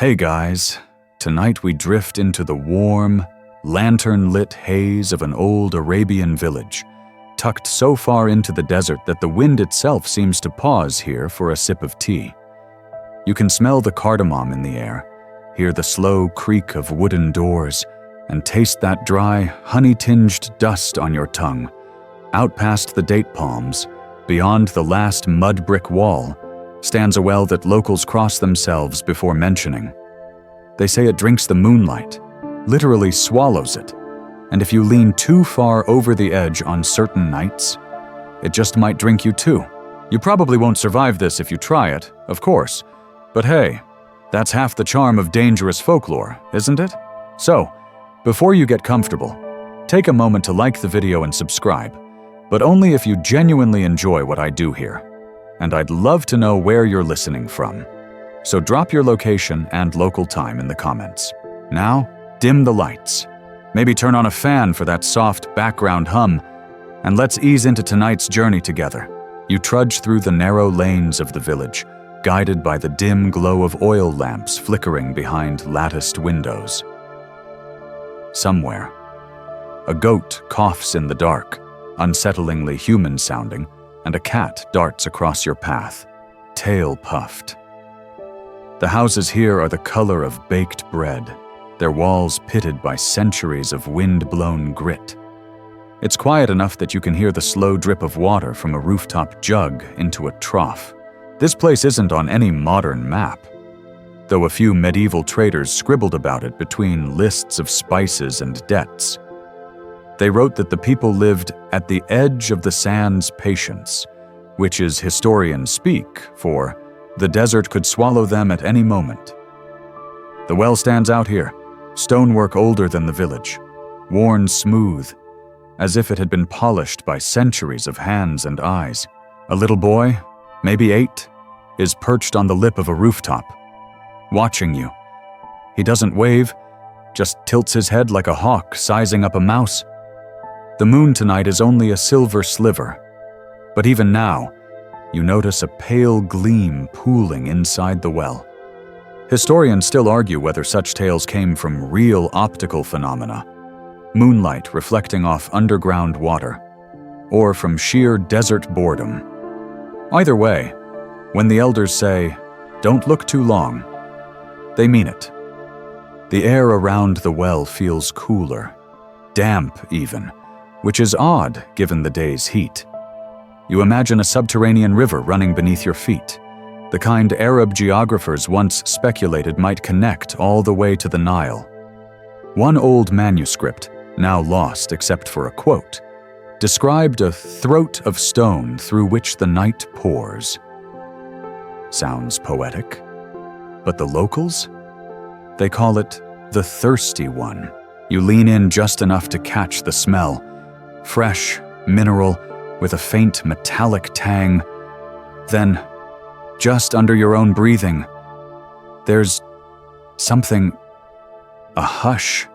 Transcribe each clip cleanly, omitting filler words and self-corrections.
Hey guys, tonight we drift into the warm, lantern-lit haze of an old Arabian village, tucked so far into the desert that the wind itself seems to pause here for a sip of tea. You can smell the cardamom in the air, hear the slow creak of wooden doors, and taste that dry, honey-tinged dust on your tongue. Out past the date palms, beyond the last mud brick wall, stands a well that locals cross themselves before mentioning. They say it drinks the moonlight, literally swallows it, and if you lean too far over the edge on certain nights, it just might drink you too. You probably won't survive this if you try it, of course, but hey, that's half the charm of dangerous folklore, isn't it? So, before you get comfortable, take a moment to like the video and subscribe, but only if you genuinely enjoy what I do here. And I'd love to know where you're listening from. So drop your location and local time in the comments. Now, dim the lights. Maybe turn on a fan for that soft background hum, and let's ease into tonight's journey together. You trudge through the narrow lanes of the village, guided by the dim glow of oil lamps flickering behind latticed windows. Somewhere, a goat coughs in the dark, unsettlingly human-sounding, and a cat darts across your path, tail puffed. The houses here are the color of baked bread, their walls pitted by centuries of wind-blown grit. It's quiet enough that you can hear the slow drip of water from a rooftop jug into a trough. This place isn't on any modern map, though a few medieval traders scribbled about it between lists of spices and debts. They wrote that the people lived at the edge of the sand's patience, which is historian speak for the desert could swallow them at any moment. The well stands out here, stonework older than the village, worn smooth, as if it had been polished by centuries of hands and eyes. A little boy, maybe 8, is perched on the lip of a rooftop, watching you. He doesn't wave, just tilts his head like a hawk sizing up a mouse. The moon tonight is only a silver sliver, but even now, you notice a pale gleam pooling inside the well. Historians still argue whether such tales came from real optical phenomena, moonlight reflecting off underground water, or from sheer desert boredom. Either way, when the elders say, "Don't look too long," they mean it. The air around the well feels cooler, damp even, which is odd given the day's heat. You imagine a subterranean river running beneath your feet, the kind Arab geographers once speculated might connect all the way to the Nile. One old manuscript, now lost except for a quote, described a throat of stone through which the night pours. Sounds poetic, but the locals? They call it the thirsty one. You lean in just enough to catch the smell, fresh, mineral, with a faint metallic tang. Then, just under your own breathing, there's something, a hush,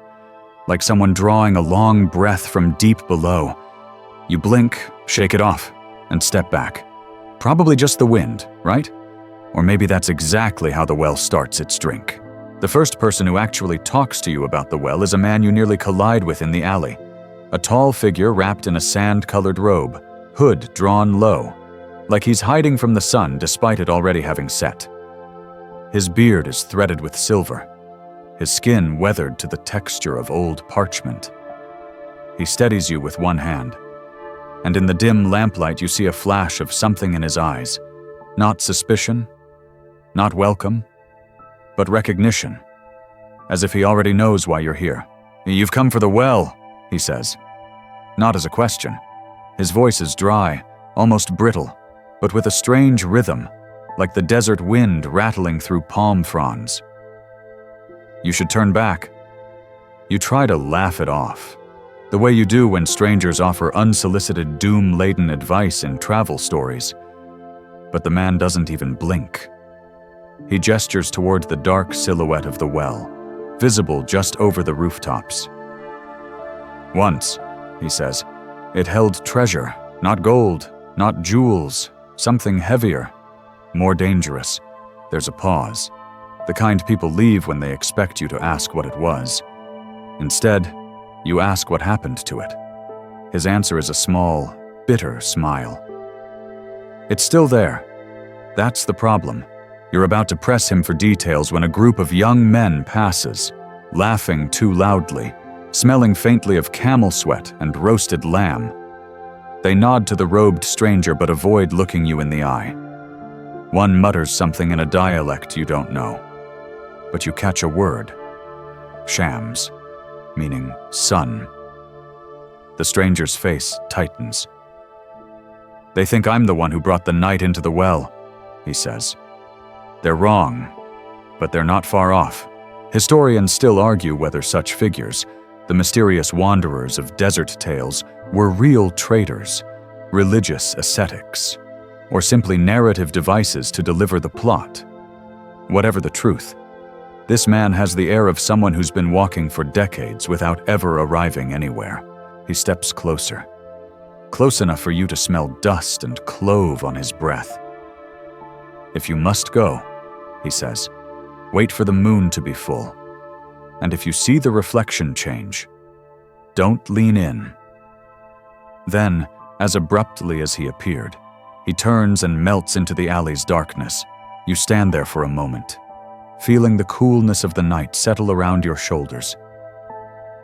like someone drawing a long breath from deep below. You blink, shake it off, and step back. Probably just the wind, right? Or maybe that's exactly how the well starts its drink. The first person who actually talks to you about the well is a man you nearly collide with in the alley. A tall figure wrapped in a sand-colored robe, hood drawn low, like he's hiding from the sun despite it already having set. His beard is threaded with silver, his skin weathered to the texture of old parchment. He steadies you with one hand, and in the dim lamplight you see a flash of something in his eyes. Not suspicion, not welcome, but recognition, as if he already knows why you're here. "You've come for the well," he says. Not as a question. His voice is dry, almost brittle, but with a strange rhythm, like the desert wind rattling through palm fronds. You should turn back. You try to laugh it off, the way you do when strangers offer unsolicited doom-laden advice in travel stories. But the man doesn't even blink. He gestures toward the dark silhouette of the well, visible just over the rooftops. "Once," he says, "it held treasure, not gold, not jewels, something heavier, more dangerous." There's a pause. The kind people leave when they expect you to ask what it was. Instead, you ask what happened to it. His answer is a small, bitter smile. It's still there. That's the problem. You're about to press him for details when a group of young men passes, laughing too loudly, smelling faintly of camel sweat and roasted lamb. They nod to the robed stranger but avoid looking you in the eye. One mutters something in a dialect you don't know, but you catch a word. Shams, meaning sun. The stranger's face tightens. They think I'm the one who brought the night into the well, he says. They're wrong, but they're not far off. Historians still argue whether such figures, the mysterious wanderers of desert tales, were real traders, religious ascetics, or simply narrative devices to deliver the plot. Whatever the truth, this man has the air of someone who's been walking for decades without ever arriving anywhere. He steps closer, close enough for you to smell dust and clove on his breath. If you must go, he says, wait for the moon to be full. And if you see the reflection change, don't lean in. Then, as abruptly as he appeared, he turns and melts into the alley's darkness. You stand there for a moment, feeling the coolness of the night settle around your shoulders.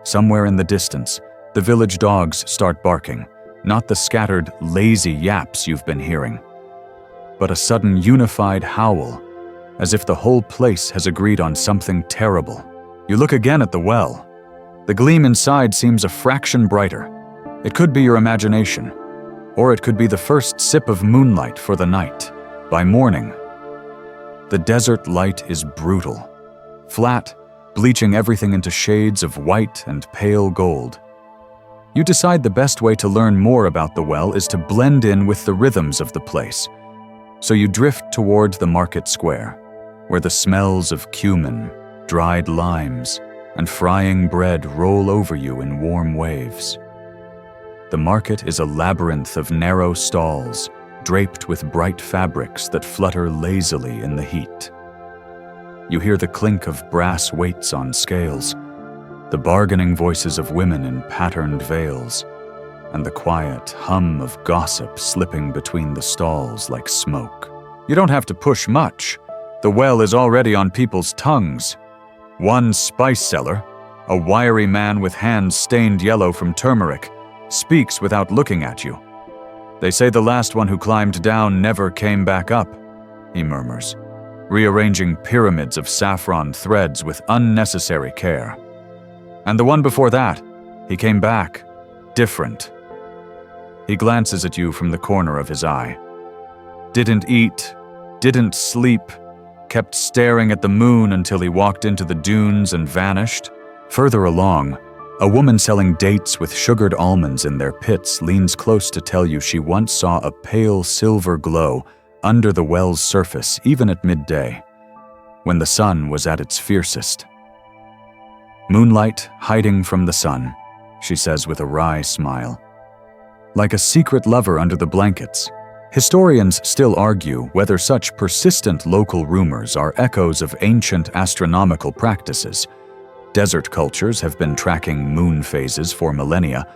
Somewhere in the distance, the village dogs start barking, not the scattered, lazy yaps you've been hearing, but a sudden unified howl, as if the whole place has agreed on something terrible. You look again at the well. The gleam inside seems a fraction brighter. It could be your imagination, or it could be the first sip of moonlight for the night. By morning, the desert light is brutal, flat, bleaching everything into shades of white and pale gold. You decide the best way to learn more about the well is to blend in with the rhythms of the place. So you drift toward the market square, where the smells of cumin, dried limes, and frying bread roll over you in warm waves. The market is a labyrinth of narrow stalls, draped with bright fabrics that flutter lazily in the heat. You hear the clink of brass weights on scales, the bargaining voices of women in patterned veils, and the quiet hum of gossip slipping between the stalls like smoke. You don't have to push much. The well is already on people's tongues. One spice seller, a wiry man with hands stained yellow from turmeric, speaks without looking at you. They say the last one who climbed down never came back up, he murmurs, rearranging pyramids of saffron threads with unnecessary care. And the one before that, he came back, different. He glances at you from the corner of his eye. Didn't eat, didn't sleep, kept staring at the moon until he walked into the dunes and vanished. Further along, a woman selling dates with sugared almonds in their pits leans close to tell you she once saw a pale silver glow under the well's surface even at midday, when the sun was at its fiercest. Moonlight hiding from the sun, she says with a wry smile. Like a secret lover under the blankets. Historians still argue whether such persistent local rumors are echoes of ancient astronomical practices. Desert cultures have been tracking moon phases for millennia,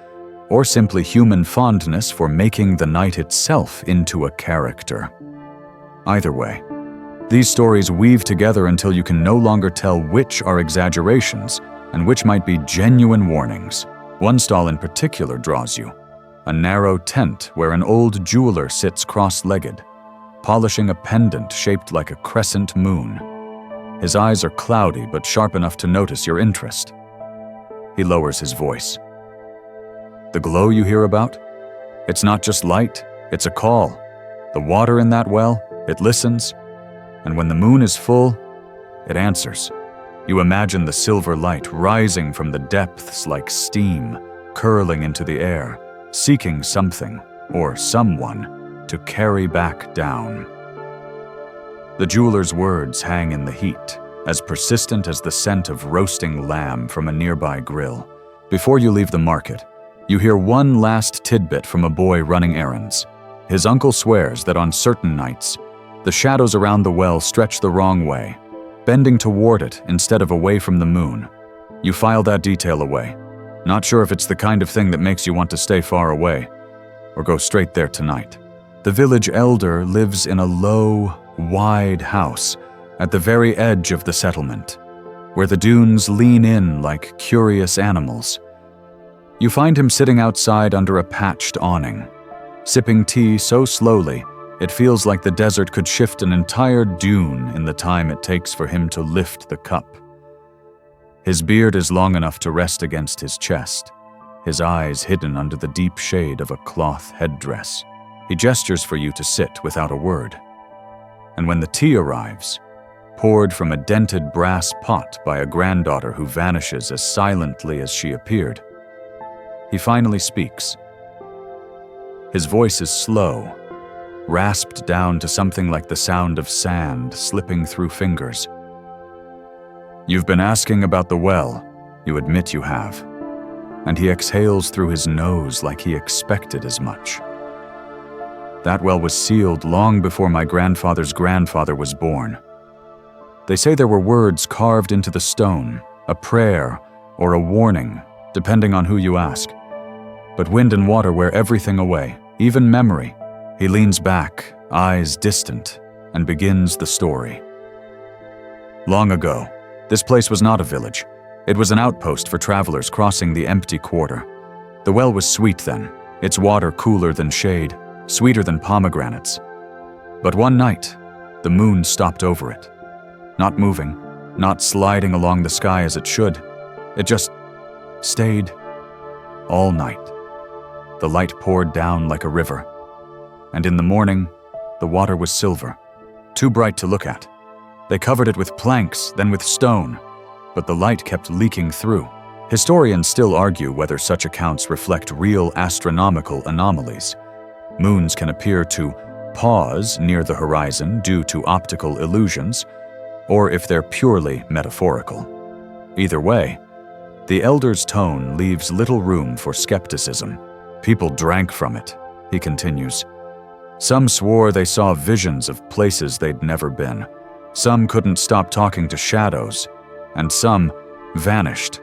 or simply human fondness for making the night itself into a character. Either way, these stories weave together until you can no longer tell which are exaggerations and which might be genuine warnings. One stall in particular draws you. A narrow tent where an old jeweler sits cross-legged, polishing a pendant shaped like a crescent moon. His eyes are cloudy but sharp enough to notice your interest. He lowers his voice. The glow you hear about? It's not just light, it's a call. The water in that well, it listens, and when the moon is full, it answers. You imagine the silver light rising from the depths like steam, curling into the air, seeking something, or someone, to carry back down. The jeweler's words hang in the heat, as persistent as the scent of roasting lamb from a nearby grill. Before you leave the market, you hear one last tidbit from a boy running errands. His uncle swears that on certain nights, the shadows around the well stretch the wrong way, bending toward it instead of away from the moon. You file that detail away, not sure if it's the kind of thing that makes you want to stay far away, or go straight there tonight. The village elder lives in a low, wide house at the very edge of the settlement, where the dunes lean in like curious animals. You find him sitting outside under a patched awning, sipping tea so slowly it feels like the desert could shift an entire dune in the time it takes for him to lift the cup. His beard is long enough to rest against his chest, his eyes hidden under the deep shade of a cloth headdress. He gestures for you to sit without a word. And when the tea arrives, poured from a dented brass pot by a granddaughter who vanishes as silently as she appeared, he finally speaks. His voice is slow, rasped down to something like the sound of sand slipping through fingers. You've been asking about the well, you admit you have. And he exhales through his nose like he expected as much. That well was sealed long before my grandfather's grandfather was born. They say there were words carved into the stone, a prayer or a warning, depending on who you ask. But wind and water wear everything away, even memory. He leans back, eyes distant, and begins the story. Long ago, this place was not a village. It was an outpost for travelers crossing the empty quarter. The well was sweet then, its water cooler than shade, sweeter than pomegranates. But one night, the moon stopped over it. Not moving, not sliding along the sky as it should. It just stayed all night. The light poured down like a river. And in the morning, the water was silver, too bright to look at. They covered it with planks, then with stone, but the light kept leaking through. Historians still argue whether such accounts reflect real astronomical anomalies. Moons can appear to pause near the horizon due to optical illusions, or if they're purely metaphorical. Either way, the elder's tone leaves little room for skepticism. People drank from it, he continues. Some swore they saw visions of places they'd never been. Some couldn't stop talking to shadows, and some vanished.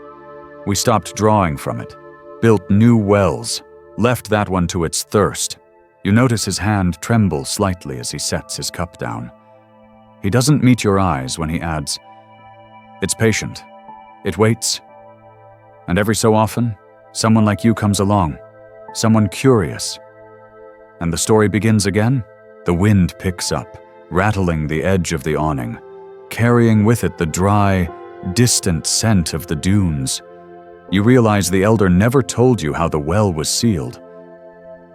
We stopped drawing from it, built new wells, left that one to its thirst. You notice his hand tremble slightly as he sets his cup down. He doesn't meet your eyes when he adds, "It's patient. It waits. And every so often, someone like you comes along, someone curious." And the story begins again. The wind picks up, rattling the edge of the awning, carrying with it the dry, distant scent of the dunes. You realize the elder never told you how the well was sealed,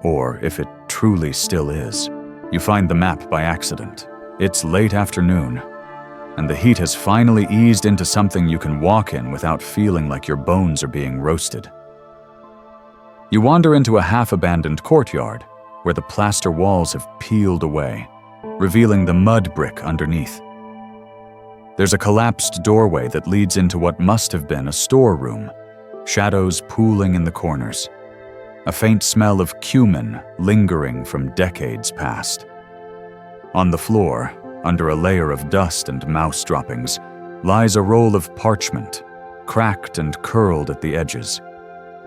or if it truly still is. You find the map by accident. It's late afternoon, and the heat has finally eased into something you can walk in without feeling like your bones are being roasted. You wander into a half-abandoned courtyard where the plaster walls have peeled away, revealing the mud brick underneath. There's a collapsed doorway that leads into what must have been a storeroom, shadows pooling in the corners, a faint smell of cumin lingering from decades past. On the floor, under a layer of dust and mouse droppings, lies a roll of parchment, cracked and curled at the edges.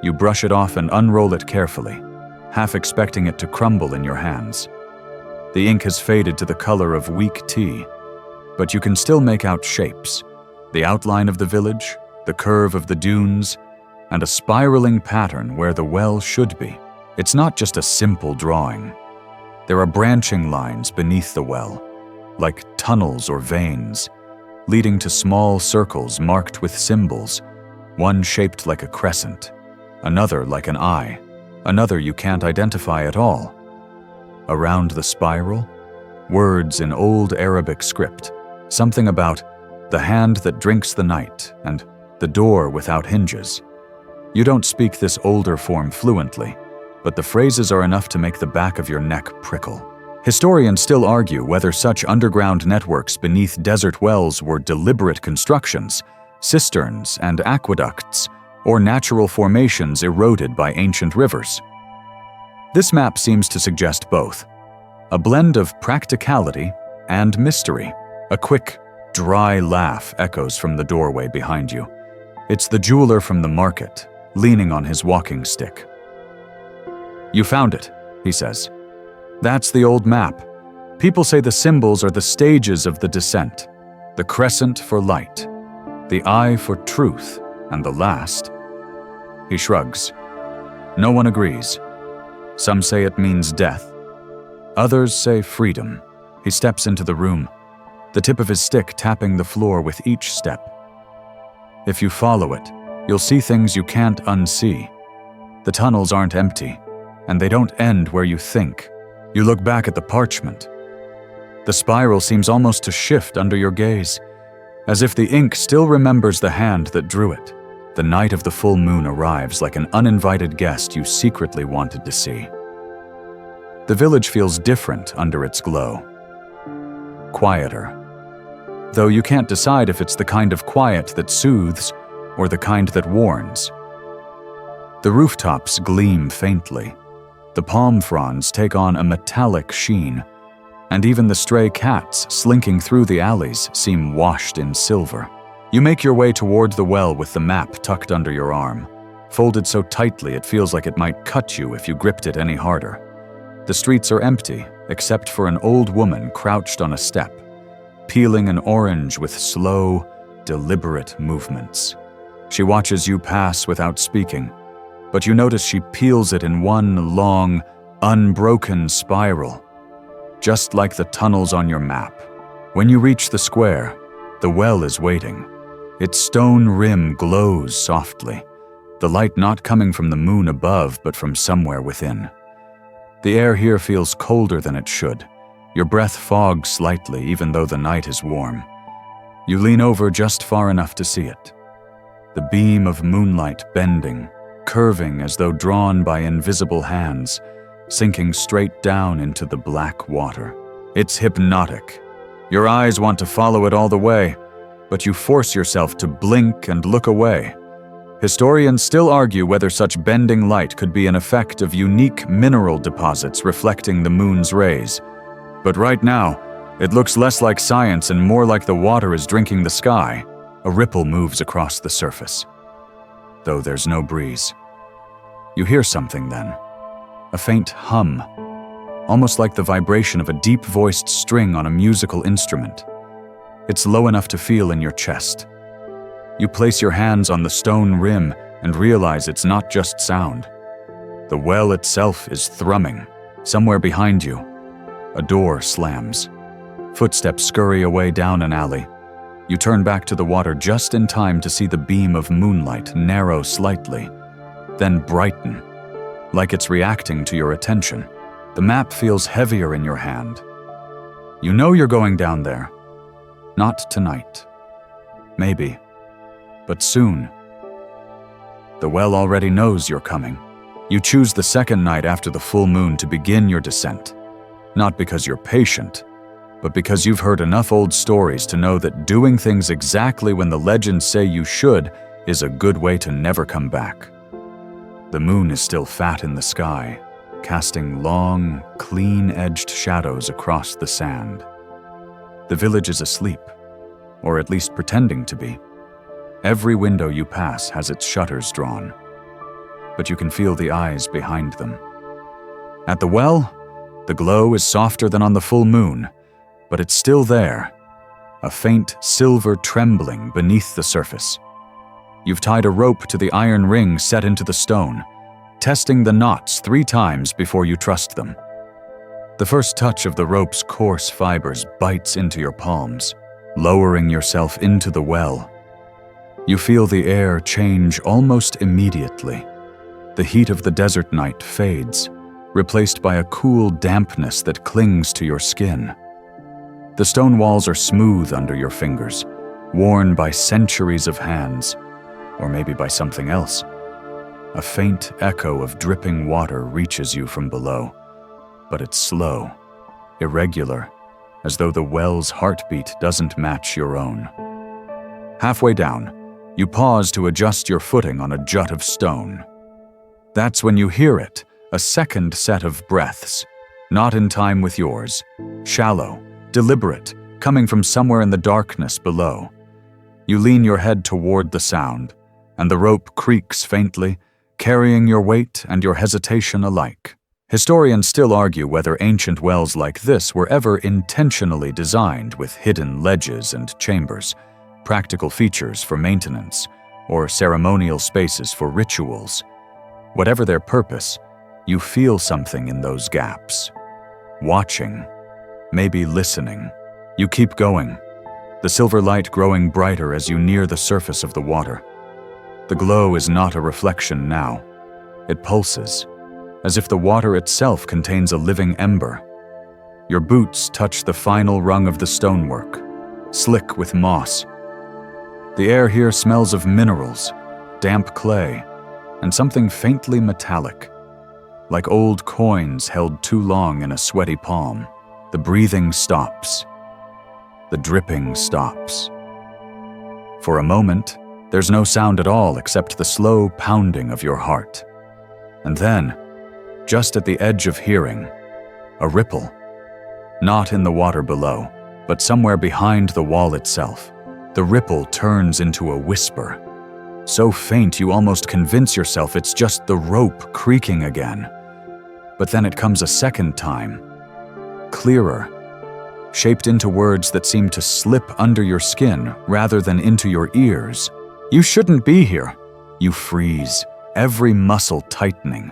You brush it off and unroll it carefully, half expecting it to crumble in your hands. The ink has faded to the color of weak tea, but you can still make out shapes, the outline of the village, the curve of the dunes, and a spiraling pattern where the well should be. It's not just a simple drawing. There are branching lines beneath the well, like tunnels or veins, leading to small circles marked with symbols, one shaped like a crescent, another like an eye, another you can't identify at all. Around the spiral, words in old Arabic script, something about the hand that drinks the night and the door without hinges. You don't speak this older form fluently, but the phrases are enough to make the back of your neck prickle. Historians still argue whether such underground networks beneath desert wells were deliberate constructions, cisterns and aqueducts, or natural formations eroded by ancient rivers. This map seems to suggest both, a blend of practicality and mystery. A quick dry laugh echoes from the doorway behind you. It's the jeweler from the market, leaning on his walking stick. "You found it," he says. "That's the old map. People say the symbols are the stages of the descent. The crescent for light, the eye for truth, and the last." He shrugs. No one agrees. Some say it means death. Others say freedom. He steps into the room, the tip of his stick tapping the floor with each step. If you follow it, you'll see things you can't unsee. The tunnels aren't empty, and they don't end where you think. You look back at the parchment. The spiral seems almost to shift under your gaze, as if the ink still remembers the hand that drew it. The night of the full moon arrives like an uninvited guest you secretly wanted to see. The village feels different under its glow. Quieter. Though you can't decide if it's the kind of quiet that soothes or the kind that warns. The rooftops gleam faintly. The palm fronds take on a metallic sheen, and even the stray cats slinking through the alleys seem washed in silver. You make your way toward the well with the map tucked under your arm, folded so tightly it feels like it might cut you if you gripped it any harder. The streets are empty, except for an old woman crouched on a step, peeling an orange with slow, deliberate movements. She watches you pass without speaking, but you notice she peels it in one long, unbroken spiral, just like the tunnels on your map. When you reach the square, the well is waiting. Its stone rim glows softly, the light not coming from the moon above but from somewhere within. The air here feels colder than it should. Your breath fogs slightly even though the night is warm. You lean over just far enough to see it. The beam of moonlight bending, curving as though drawn by invisible hands, sinking straight down into the black water. It's hypnotic. Your eyes want to follow it all the way, but you force yourself to blink and look away. Historians still argue whether such bending light could be an effect of unique mineral deposits reflecting the moon's rays. But right now, it looks less like science and more like the water is drinking the sky. A ripple moves across the surface, though there's no breeze. You hear something then, a faint hum, almost like the vibration of a deep-voiced string on a musical instrument. It's low enough to feel in your chest. You place your hands on the stone rim and realize it's not just sound. The well itself is thrumming. Somewhere behind you, a door slams. Footsteps scurry away down an alley. You turn back to the water just in time to see the beam of moonlight narrow slightly, then brighten, like it's reacting to your attention. The map feels heavier in your hand. You know you're going down there. Not tonight. Maybe. But soon. The well already knows you're coming. You choose the second night after the full moon to begin your descent. Not because you're patient, but because you've heard enough old stories to know that doing things exactly when the legends say you should is a good way to never come back. The moon is still fat in the sky, casting long, clean-edged shadows across the sand. The village is asleep, or at least pretending to be. Every window you pass has its shutters drawn, but you can feel the eyes behind them. At the well, the glow is softer than on the full moon, but it's still there, a faint silver trembling beneath the surface. You've tied a rope to the iron ring set into the stone, testing the knots 3 times before you trust them. The first touch of the rope's coarse fibers bites into your palms, lowering yourself into the well. You feel the air change almost immediately. The heat of the desert night fades, replaced by a cool dampness that clings to your skin. The stone walls are smooth under your fingers, worn by centuries of hands, or maybe by something else. A faint echo of dripping water reaches you from below, but it's slow, irregular, as though the well's heartbeat doesn't match your own. Halfway down, you pause to adjust your footing on a jut of stone. That's when you hear it, a second set of breaths, not in time with yours, shallow, deliberate, coming from somewhere in the darkness below. You lean your head toward the sound, and the rope creaks faintly, carrying your weight and your hesitation alike. Historians still argue whether ancient wells like this were ever intentionally designed with hidden ledges and chambers, practical features for maintenance, or ceremonial spaces for rituals. Whatever their purpose, you feel something in those gaps. Watching, maybe listening. You keep going, the silver light growing brighter as you near the surface of the water. The glow is not a reflection now. It pulses, as if the water itself contains a living ember. Your boots touch the final rung of the stonework, slick with moss. The air here smells of minerals, damp clay, and something faintly metallic, like old coins held too long in a sweaty palm. The breathing stops. The dripping stops. For a moment, there's no sound at all except the slow pounding of your heart. And then, just at the edge of hearing, a ripple. Not in the water below, but somewhere behind the wall itself. The ripple turns into a whisper, so faint you almost convince yourself it's just the rope creaking again. But then it comes a second time, clearer, shaped into words that seem to slip under your skin rather than into your ears. You shouldn't be here. You freeze, every muscle tightening.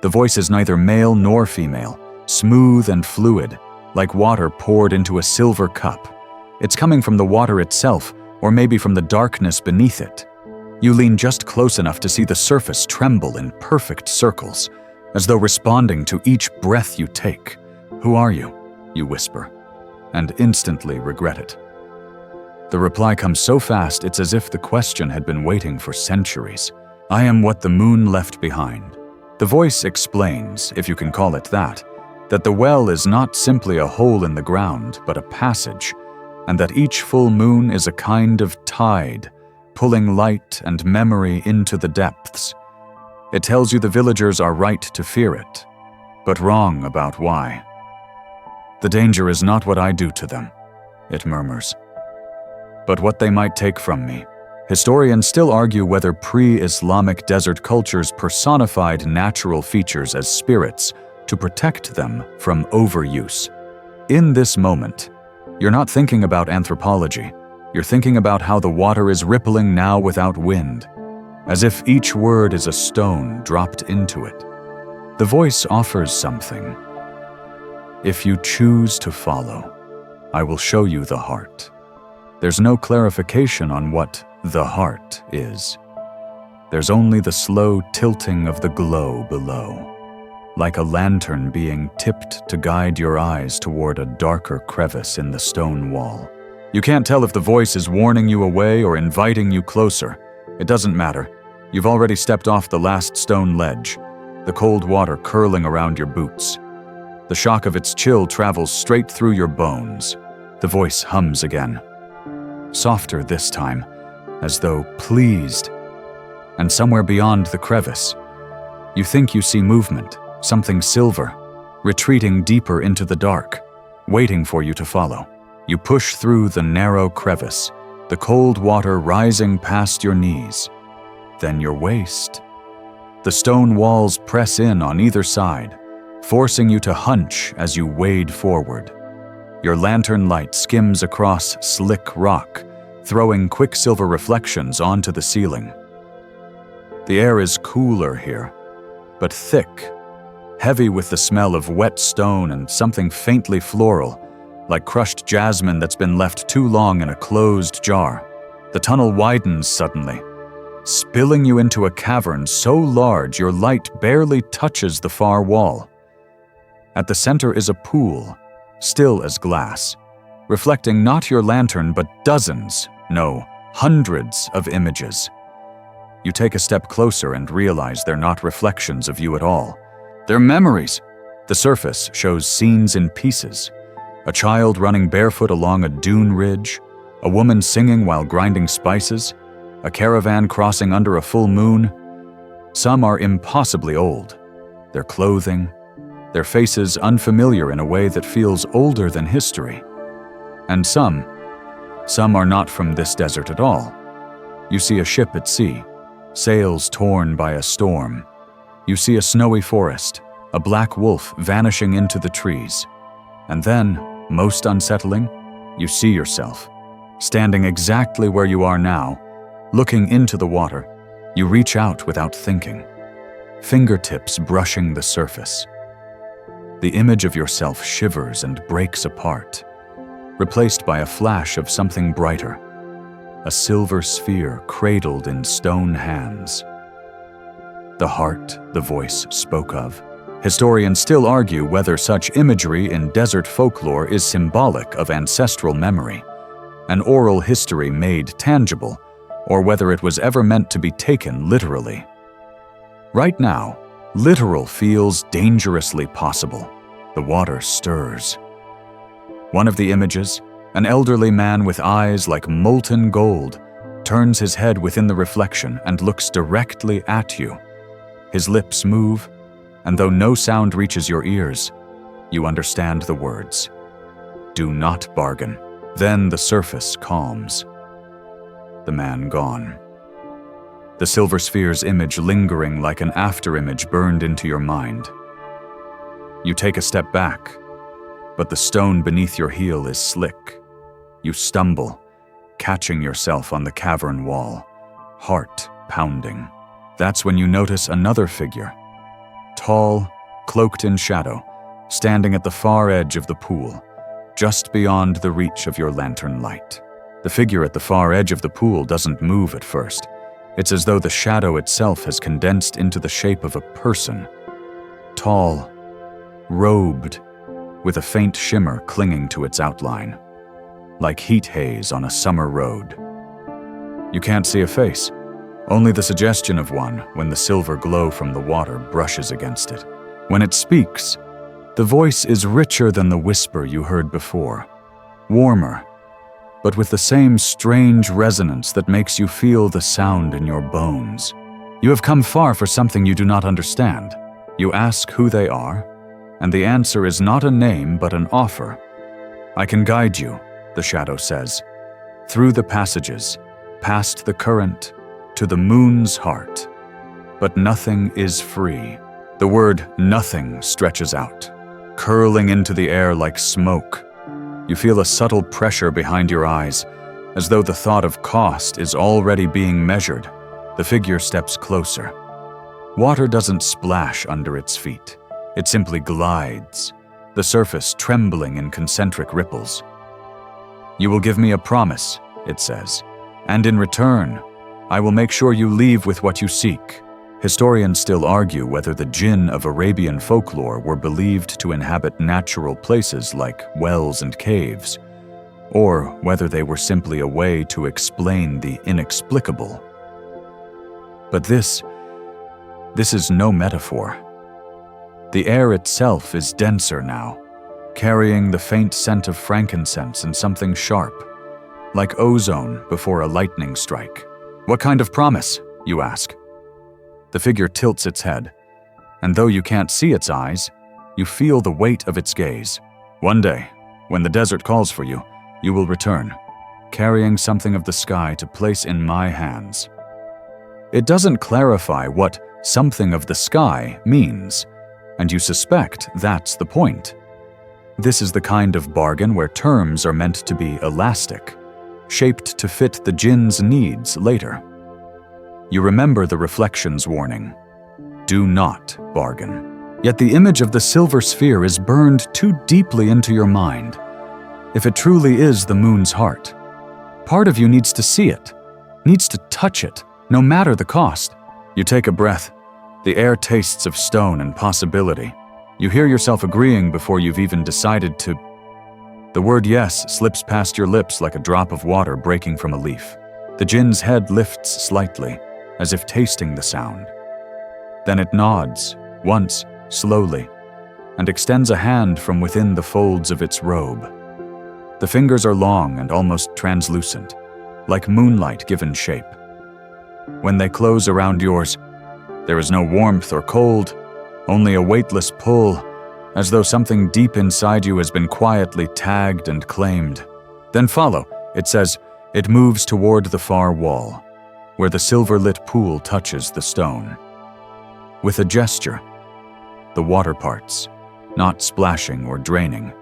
The voice is neither male nor female, smooth and fluid, like water poured into a silver cup. It's coming from the water itself, or maybe from the darkness beneath it. You lean just close enough to see the surface tremble in perfect circles, as though responding to each breath you take. "Who are you?" you whisper, and instantly regret it. The reply comes so fast it's as if the question had been waiting for centuries. "I am what the moon left behind." The voice explains, if you can call it that the well is not simply a hole in the ground, but a passage, and that each full moon is a kind of tide, pulling light and memory into the depths. It tells you the villagers are right to fear it, but wrong about why. "The danger is not what I do to them," it murmurs, "but what they might take from me." Historians still argue whether pre-Islamic desert cultures personified natural features as spirits to protect them from overuse. In this moment, you're not thinking about anthropology. You're thinking about how the water is rippling now without wind, as if each word is a stone dropped into it. The voice offers something. "If you choose to follow, I will show you the heart." There's no clarification on what the heart is. There's only the slow tilting of the glow below, like a lantern being tipped to guide your eyes toward a darker crevice in the stone wall. You can't tell if the voice is warning you away or inviting you closer. It doesn't matter. You've already stepped off the last stone ledge, the cold water curling around your boots. The shock of its chill travels straight through your bones. The voice hums again, softer this time, as though pleased. And somewhere beyond the crevice, you think you see movement, something silver, retreating deeper into the dark, waiting for you to follow. You push through the narrow crevice, the cold water rising past your knees, then your waist. The stone walls press in on either side, forcing you to hunch as you wade forward. Your lantern light skims across slick rock, throwing quicksilver reflections onto the ceiling. The air is cooler here, but thick, heavy with the smell of wet stone and something faintly floral, like crushed jasmine that's been left too long in a closed jar. The tunnel widens suddenly, spilling you into a cavern so large your light barely touches the far wall. At the center is a pool, still as glass, reflecting not your lantern but dozens, no, hundreds of images. You take a step closer and realize they're not reflections of you at all. They're memories. The surface shows scenes in pieces. A child running barefoot along a dune ridge, a woman singing while grinding spices, a caravan crossing under a full moon. Some are impossibly old. Their clothing, their faces unfamiliar in a way that feels older than history. And some are not from this desert at all. You see a ship at sea, sails torn by a storm. You see a snowy forest, a black wolf vanishing into the trees. And then, most unsettling, you see yourself, standing exactly where you are now, looking into the water. You reach out without thinking, fingertips brushing the surface. The image of yourself shivers and breaks apart, replaced by a flash of something brighter, a silver sphere cradled in stone hands. The heart the voice spoke of. Historians still argue whether such imagery in desert folklore is symbolic of ancestral memory, an oral history made tangible, or whether it was ever meant to be taken literally. Right now, literal feels dangerously possible. The water stirs. One of the images, an elderly man with eyes like molten gold, turns his head within the reflection and looks directly at you. His lips move, and though no sound reaches your ears, you understand the words. Do not bargain. Then the surface calms. The man gone. The silver sphere's image lingering like an afterimage burned into your mind. You take a step back, but the stone beneath your heel is slick. You stumble, catching yourself on the cavern wall, heart pounding. That's when you notice another figure, tall, cloaked in shadow, standing at the far edge of the pool, just beyond the reach of your lantern light. The figure at the far edge of the pool doesn't move at first. It's as though the shadow itself has condensed into the shape of a person, tall, robed, with a faint shimmer clinging to its outline, like heat haze on a summer road. You can't see a face, only the suggestion of one when the silver glow from the water brushes against it. When it speaks, the voice is richer than the whisper you heard before, warmer, but with the same strange resonance that makes you feel the sound in your bones. You have come far for something you do not understand. You ask who they are, and the answer is not a name but an offer. I can guide you, the shadow says, through the passages, past the current, to the moon's heart. But nothing is free. The word nothing stretches out, curling into the air like smoke. You feel a subtle pressure behind your eyes, as though the thought of cost is already being measured. The figure steps closer. Water doesn't splash under its feet. It simply glides, the surface trembling in concentric ripples. You will give me a promise, it says, and in return, I will make sure you leave with what you seek. Historians still argue whether the Djinn of Arabian folklore were believed to inhabit natural places like wells and caves, or whether they were simply a way to explain the inexplicable. But this is no metaphor. The air itself is denser now, carrying the faint scent of frankincense and something sharp, like ozone before a lightning strike. What kind of promise, you ask? The figure tilts its head, and though you can't see its eyes, you feel the weight of its gaze. One day, when the desert calls for you, you will return, carrying something of the sky to place in my hands. It doesn't clarify what something of the sky means, and you suspect that's the point. This is the kind of bargain where terms are meant to be elastic, shaped to fit the Djinn's needs later. You remember the reflections warning. Do not bargain. Yet the image of the silver sphere is burned too deeply into your mind. If it truly is the moon's heart, part of you needs to see it, needs to touch it, no matter the cost. You take a breath. The air tastes of stone and possibility. You hear yourself agreeing before you've even decided to. The word yes slips past your lips like a drop of water breaking from a leaf. The Djinn's head lifts slightly, as if tasting the sound. Then it nods, once, slowly, and extends a hand from within the folds of its robe. The fingers are long and almost translucent, like moonlight given shape. When they close around yours, there is no warmth or cold, only a weightless pull, as though something deep inside you has been quietly tagged and claimed. Then follow. It says, it moves toward the far wall, where the silver-lit pool touches the stone. With a gesture, the water parts, not splashing or draining,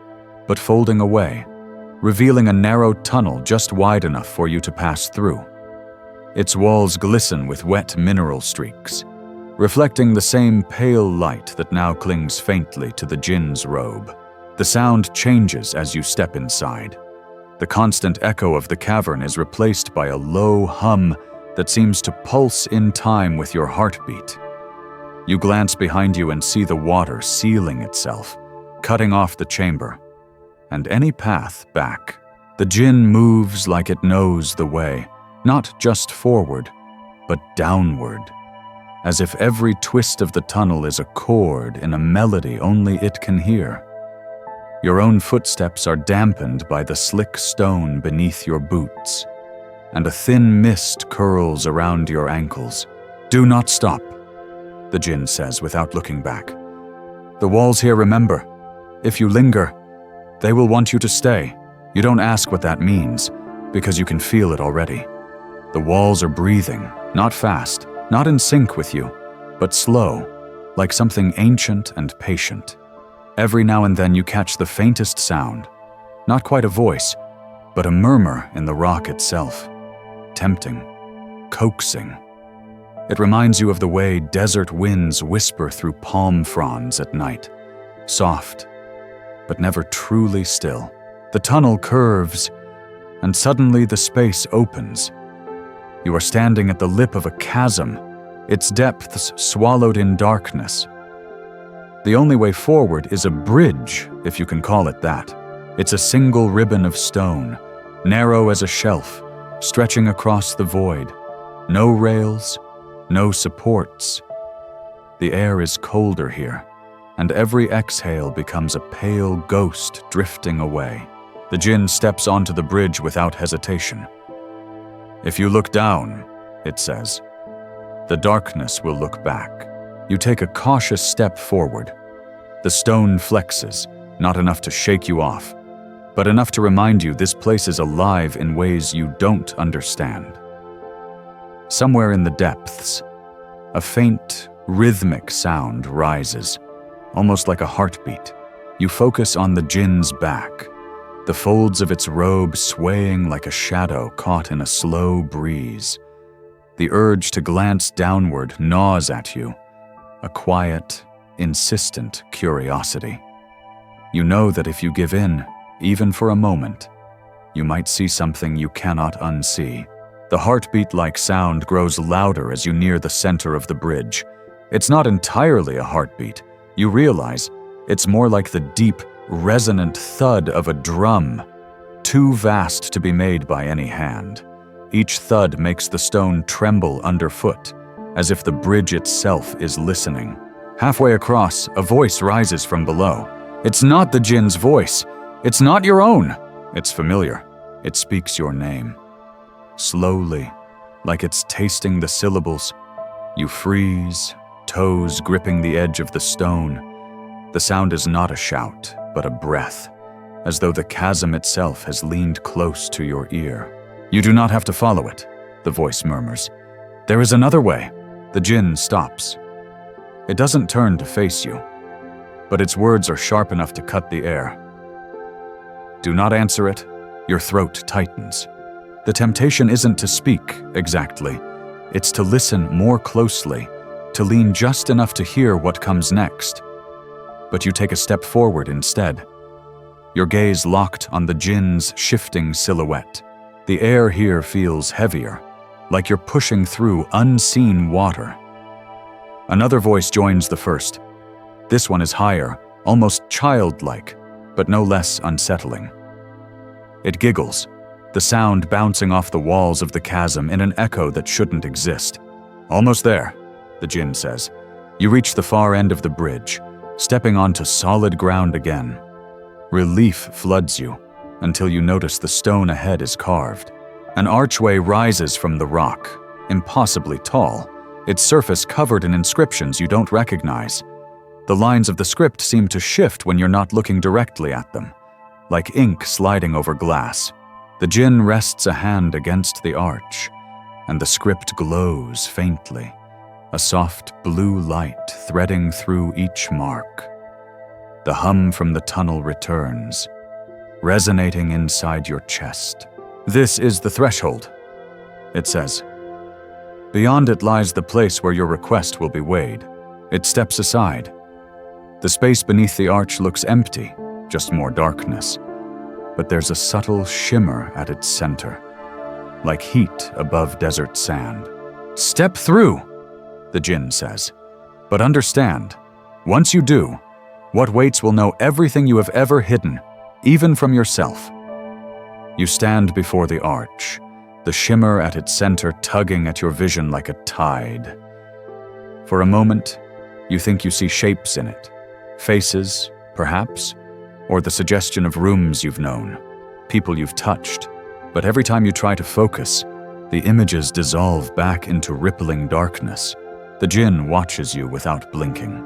but folding away, revealing a narrow tunnel just wide enough for you to pass through. Its walls glisten with wet mineral streaks, reflecting the same pale light that now clings faintly to the Djinn's robe. The sound changes as you step inside. The constant echo of the cavern is replaced by a low hum that seems to pulse in time with your heartbeat. You glance behind you and see the water sealing itself, cutting off the chamber, and any path back. The Djinn moves like it knows the way, not just forward, but downward, as if every twist of the tunnel is a chord in a melody only it can hear. Your own footsteps are dampened by the slick stone beneath your boots, and a thin mist curls around your ankles. Do not stop, the Djinn says without looking back. The walls here remember. If you linger, they will want you to stay. You don't ask what that means, because you can feel it already. The walls are breathing, not fast, not in sync with you, but slow, like something ancient and patient. Every now and then you catch the faintest sound, not quite a voice, but a murmur in the rock itself. Tempting, coaxing. It reminds you of the way desert winds whisper through palm fronds at night. Soft, but never truly still. The tunnel curves, and suddenly the space opens. You are standing at the lip of a chasm, its depths swallowed in darkness. The only way forward is a bridge, if you can call it that. It's a single ribbon of stone, narrow as a shelf, stretching across the void. No rails, no supports. The air is colder here, and every exhale becomes a pale ghost drifting away. The Djinn steps onto the bridge without hesitation. If you look down, it says, the darkness will look back. You take a cautious step forward. The stone flexes, not enough to shake you off, but enough to remind you this place is alive in ways you don't understand. Somewhere in the depths, a faint, rhythmic sound rises, almost like a heartbeat. You focus on the Djinn's back, the folds of its robe swaying like a shadow caught in a slow breeze. The urge to glance downward gnaws at you, a quiet, insistent curiosity. You know that if you give in, even for a moment, you might see something you cannot unsee. The heartbeat-like sound grows louder as you near the center of the bridge. It's not entirely a heartbeat. You realize it's more like the deep, resonant thud of a drum, too vast to be made by any hand. Each thud makes the stone tremble underfoot, as if the bridge itself is listening. Halfway across, a voice rises from below. It's not the Djinn's voice. It's not your own. It's familiar. It speaks your name. Slowly, like it's tasting the syllables, you freeze, toes gripping the edge of the stone. The sound is not a shout, but a breath, as though the chasm itself has leaned close to your ear. You do not have to follow it, the voice murmurs. There is another way. The Djinn stops. It doesn't turn to face you, but its words are sharp enough to cut the air. Do not answer it. Your throat tightens. The temptation isn't to speak, exactly. It's to listen more closely, to lean just enough to hear what comes next. But you take a step forward instead. Your gaze locked on the Djinn's shifting silhouette. The air here feels heavier, like you're pushing through unseen water. Another voice joins the first. This one is higher, almost childlike, but no less unsettling. It giggles, the sound bouncing off the walls of the chasm in an echo that shouldn't exist. Almost there, the Djinn says. You reach the far end of the bridge, stepping onto solid ground again. Relief floods you, until you notice the stone ahead is carved. An archway rises from the rock, impossibly tall, its surface covered in inscriptions you don't recognize. The lines of the script seem to shift when you're not looking directly at them, like ink sliding over glass. The Djinn rests a hand against the arch, and the script glows faintly, a soft blue light threading through each mark. The hum from the tunnel returns, resonating inside your chest. "This is the threshold," it says. "Beyond it lies the place where your request will be weighed." It steps aside. The space beneath the arch looks empty, just more darkness. But there's a subtle shimmer at its center, like heat above desert sand. "Step through," the Djinn says. "But understand, once you do, what waits will know everything you have ever hidden, even from yourself." You stand before the arch, the shimmer at its center tugging at your vision like a tide. For a moment, you think you see shapes in it. Faces, perhaps, or the suggestion of rooms you've known, people you've touched. But every time you try to focus, the images dissolve back into rippling darkness. The Djinn watches you without blinking.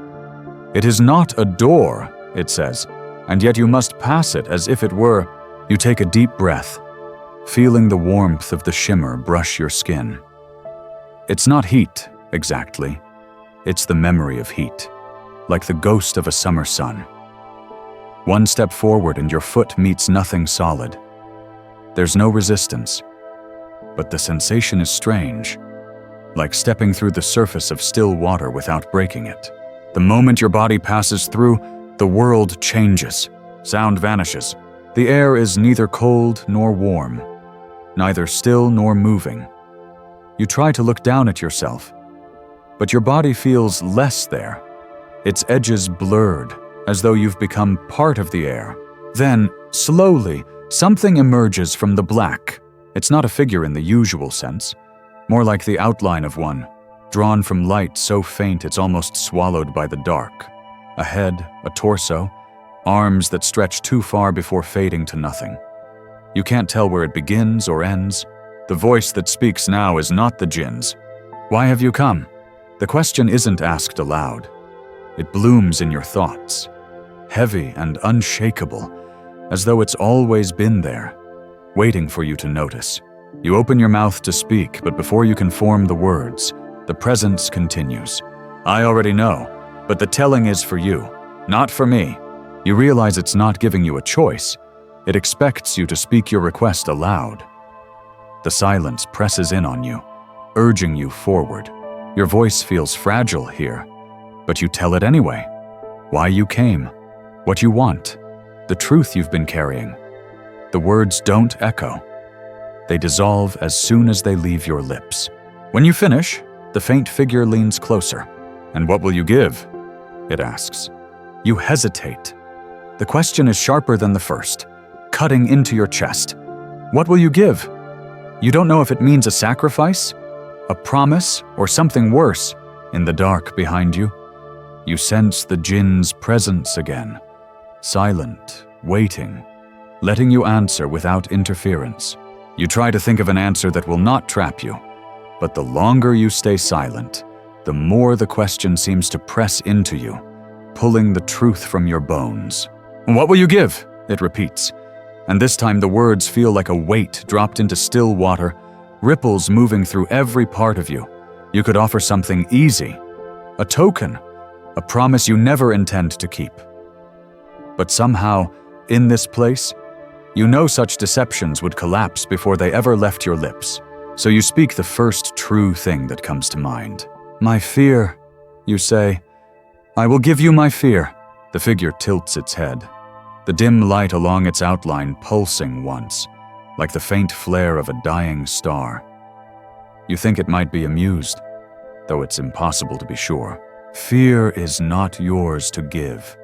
"It is not a door," it says, "and yet you must pass it as if it were." You take a deep breath, feeling the warmth of the shimmer brush your skin. It's not heat, exactly. It's the memory of heat, like the ghost of a summer sun. One step forward and your foot meets nothing solid. There's no resistance, but the sensation is strange, like stepping through the surface of still water without breaking it. The moment your body passes through, the world changes. Sound vanishes. The air is neither cold nor warm, neither still nor moving. You try to look down at yourself, but your body feels less there, its edges blurred, as though you've become part of the air. Then, slowly, something emerges from the black. It's not a figure in the usual sense, more like the outline of one, drawn from light so faint it's almost swallowed by the dark. A head, a torso, arms that stretch too far before fading to nothing. You can't tell where it begins or ends. The voice that speaks now is not the Djinn's. "Why have you come?" The question isn't asked aloud. It blooms in your thoughts, heavy and unshakable, as though it's always been there, waiting for you to notice. You open your mouth to speak, but before you can form the words, the presence continues. "I already know, but the telling is for you, not for me." You realize it's not giving you a choice. It expects you to speak your request aloud. The silence presses in on you, urging you forward. Your voice feels fragile here, but you tell it anyway. Why you came, what you want, the truth you've been carrying. The words don't echo. They dissolve as soon as they leave your lips. When you finish, the faint figure leans closer. "And what will you give?" it asks. You hesitate. The question is sharper than the first, cutting into your chest. What will you give? You don't know if it means a sacrifice, a promise, or something worse. In the dark behind you, you sense the Djinn's presence again, silent, waiting, letting you answer without interference. You try to think of an answer that will not trap you, but the longer you stay silent, the more the question seems to press into you, pulling the truth from your bones. "What will you give?" it repeats, and this time the words feel like a weight dropped into still water, ripples moving through every part of you. You could offer something easy, a token, a promise you never intend to keep. But somehow, in this place, you know such deceptions would collapse before they ever left your lips. So you speak the first true thing that comes to mind. "My fear," you say. "I will give you my fear." The figure tilts its head, the dim light along its outline pulsing once, like the faint flare of a dying star. You think it might be amused, though it's impossible to be sure. "Fear is not yours to give,"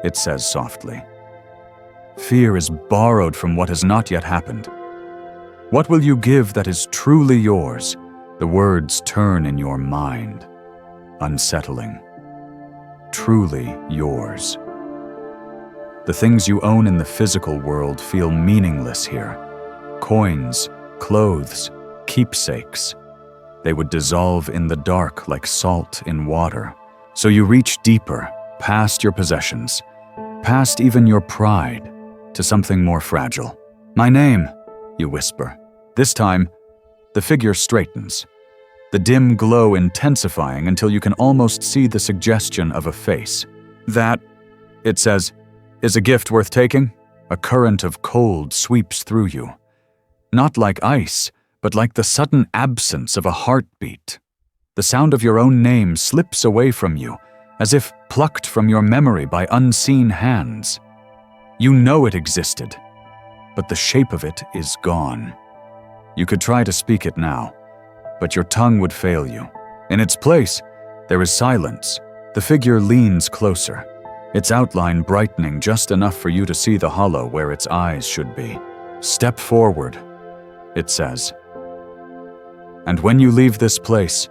it says softly. "Fear is borrowed from what has not yet happened. What will you give that is truly yours?" The words turn in your mind, unsettling. Truly yours. The things you own in the physical world feel meaningless here. Coins, clothes, keepsakes. They would dissolve in the dark like salt in water. So you reach deeper, past your possessions, past even your pride, to something more fragile. "My name," you whisper. This time, the figure straightens, the dim glow intensifying until you can almost see the suggestion of a face. That, it says, is a gift worth taking. A current of cold sweeps through you. Not like ice, but like the sudden absence of a heartbeat. The sound of your own name slips away from you, as if plucked from your memory by unseen hands. You know it existed, but the shape of it is gone. You could try to speak it now, but your tongue would fail you. In its place, there is silence. The figure leans closer, its outline brightening just enough for you to see the hollow where its eyes should be. Step forward, it says. And when you leave this place,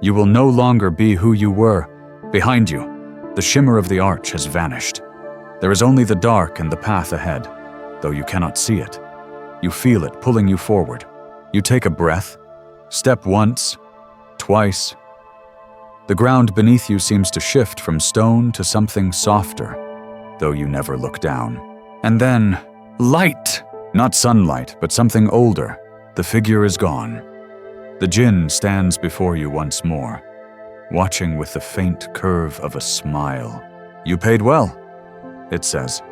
you will no longer be who you were. Behind you, the shimmer of the arch has vanished. There is only the dark and the path ahead, though you cannot see it. You feel it pulling you forward. You take a breath, step once, twice. The ground beneath you seems to shift from stone to something softer, though you never look down. And then, light! Not sunlight, but something older. The figure is gone. The Djinn stands before you once more, watching with the faint curve of a smile. You paid well, it says.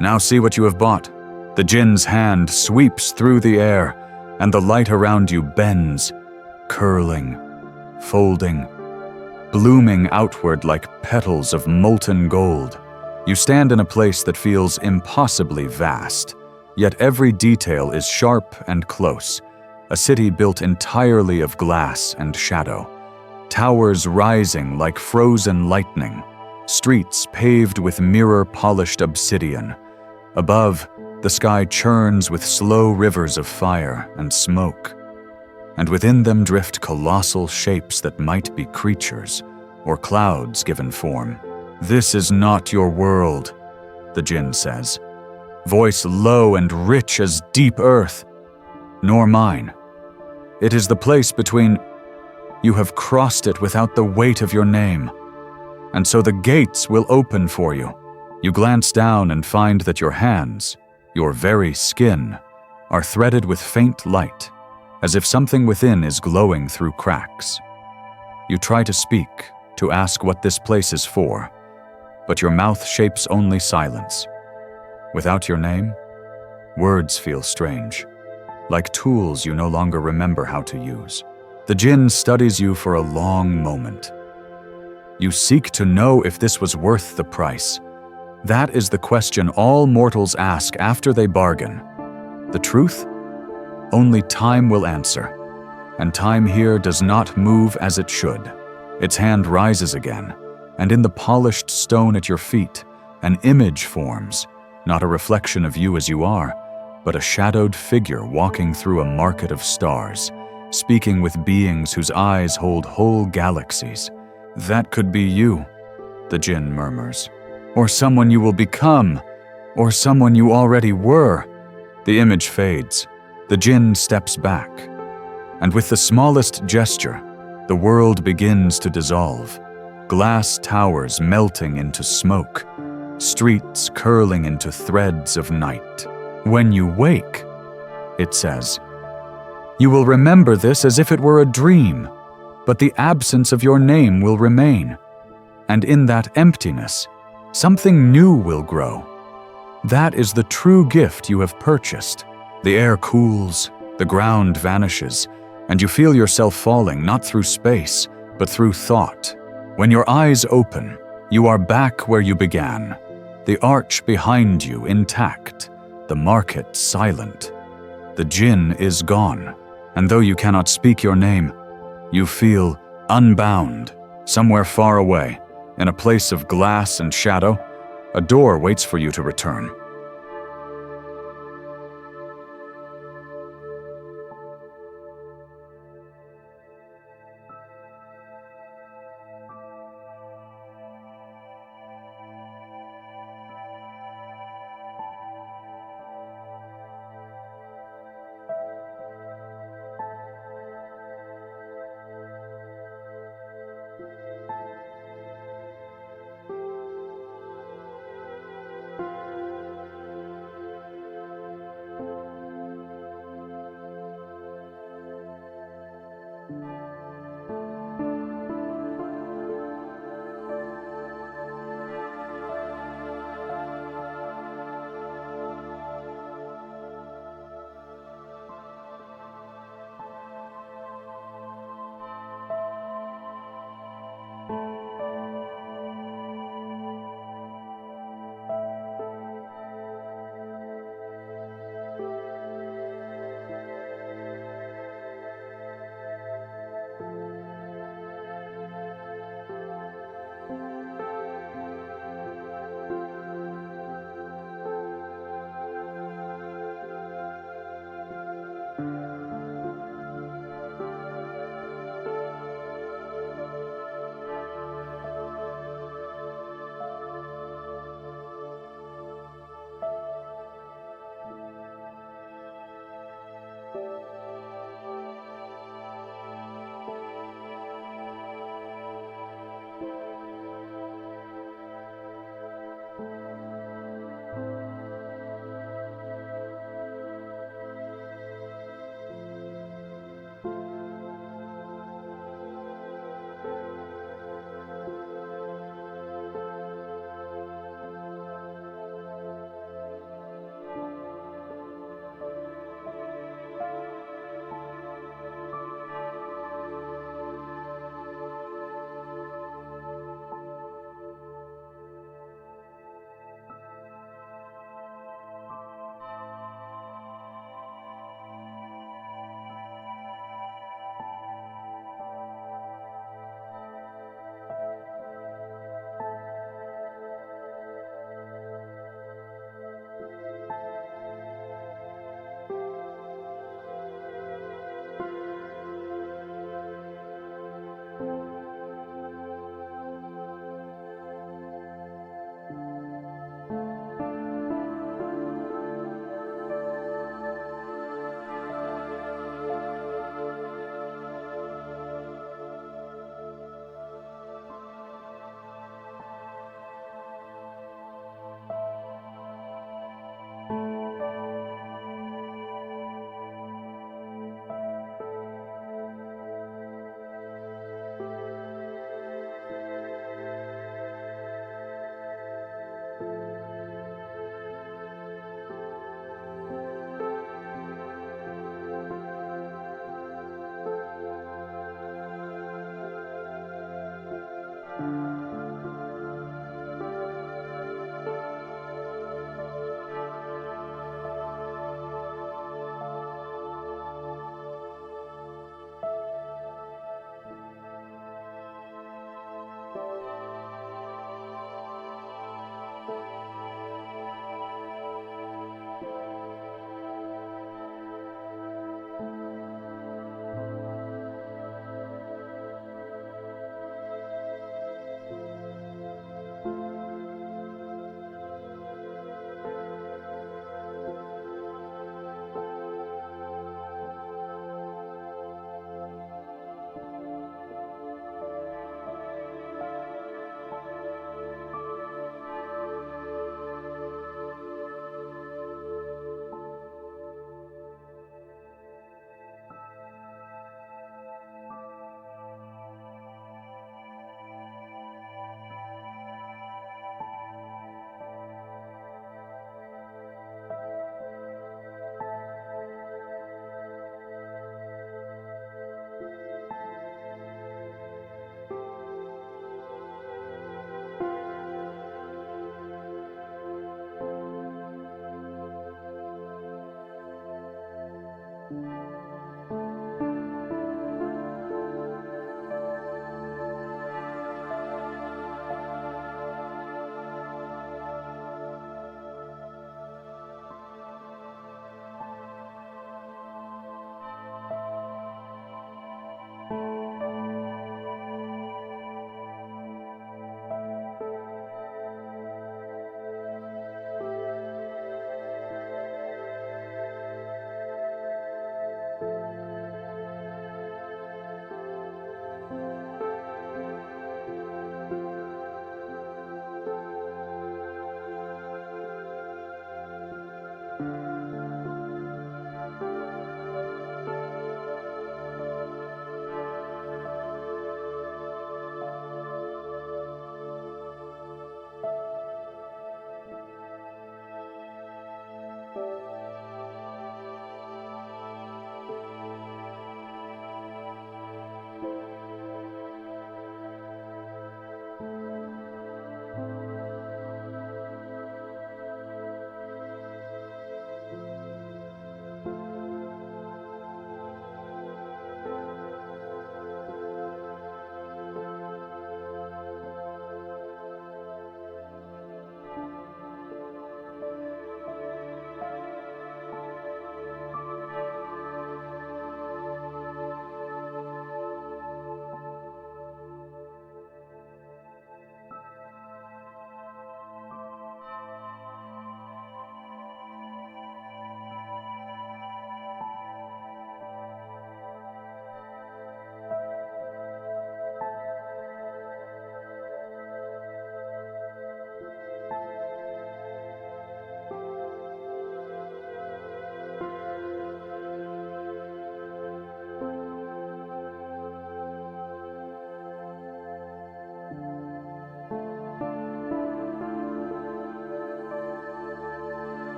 Now see what you have bought. The Djinn's hand sweeps through the air, and the light around you bends, curling, folding, blooming outward like petals of molten gold. You stand in a place that feels impossibly vast, yet every detail is sharp and close. A city built entirely of glass and shadow, towers rising like frozen lightning, streets paved with mirror-polished obsidian. Above, the sky churns with slow rivers of fire and smoke, and within them drift colossal shapes that might be creatures or clouds given form. This is not your world, the Djinn says, voice low and rich as deep earth, nor mine. It is the place between. You have crossed it without the weight of your name, and so the gates will open for you. You glance down and find that your hands, your very skin, are threaded with faint light, as if something within is glowing through cracks. You try to speak, to ask what this place is for, but your mouth shapes only silence. Without your name, words feel strange, like tools you no longer remember how to use. The Djinn studies you for a long moment. You seek to know if this was worth the price. That is the question all mortals ask after they bargain. The truth? Only time will answer, and time here does not move as it should. Its hand rises again, and in the polished stone at your feet, an image forms, not a reflection of you as you are, but a shadowed figure walking through a market of stars, speaking with beings whose eyes hold whole galaxies. That could be you, the Djinn murmurs, or someone you will become, or someone you already were. The image fades. The Djinn steps back, and with the smallest gesture, the world begins to dissolve. Glass towers melting into smoke, streets curling into threads of night. When you wake, it says, you will remember this as if it were a dream, but the absence of your name will remain, and in that emptiness, something new will grow. That is the true gift you have purchased. The air cools, the ground vanishes, and you feel yourself falling not through space, but through thought. When your eyes open, you are back where you began, the arch behind you intact, the market silent. The Djinn is gone, and though you cannot speak your name, you feel unbound, somewhere far away, in a place of glass and shadow. A door waits for you to return.